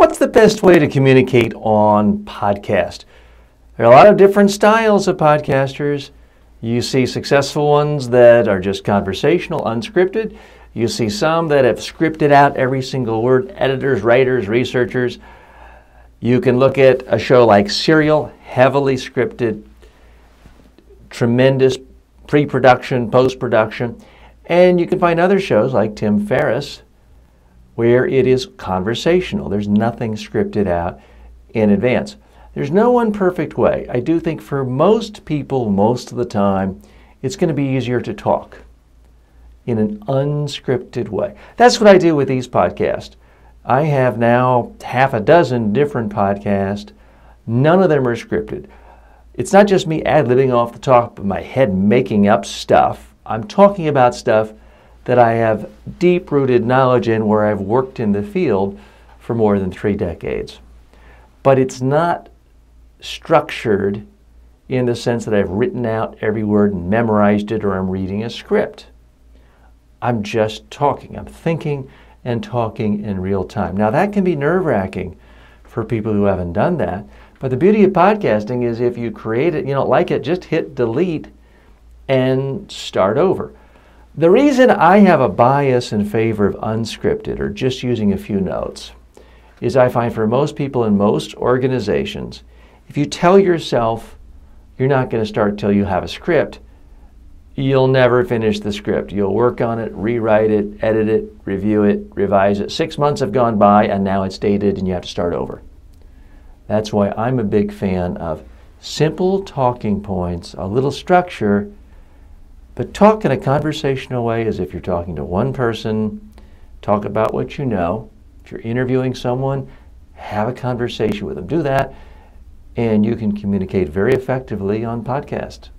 What's the best way to communicate on podcast? There are a lot of different styles of podcasters. You see successful ones that are just conversational, unscripted. You see some that have scripted out every single word, editors, writers, researchers. You can look at a show like Serial, heavily scripted, tremendous pre-production, post-production. And you can find other shows like Tim Ferriss, where it is conversational. There's nothing scripted out in advance. There's no one perfect way. I do think for most people, most of the time, it's going to be easier to talk in an unscripted way. That's what I do with these podcasts. I have now half a dozen different podcasts. None of them are scripted. It's not just me ad-libbing off the top of my head making up stuff. I'm talking about stuff that I have deep-rooted knowledge in, where I've worked in the field for more than 3 decades. But it's not structured in the sense that I've written out every word and memorized it, or I'm reading a script. I'm just talking. I'm thinking and talking in real time. Now that can be nerve-wracking for people who haven't done that. But the beauty of podcasting is if you create it, you don't like it, just hit delete and start over. The reason I have a bias in favor of unscripted, or just using a few notes, is I find for most people in most organizations, if you tell yourself you're not going to start till you have a script, you'll never finish the script. You'll work on it, rewrite it, edit it, review it, revise it. 6 months have gone by and now it's dated and you have to start over. That's why I'm a big fan of simple talking points, a little structure, but talk in a conversational way as if you're talking to one person. Talk about what you know. If you're interviewing someone, have a conversation with them. Do that, and you can communicate very effectively on podcast.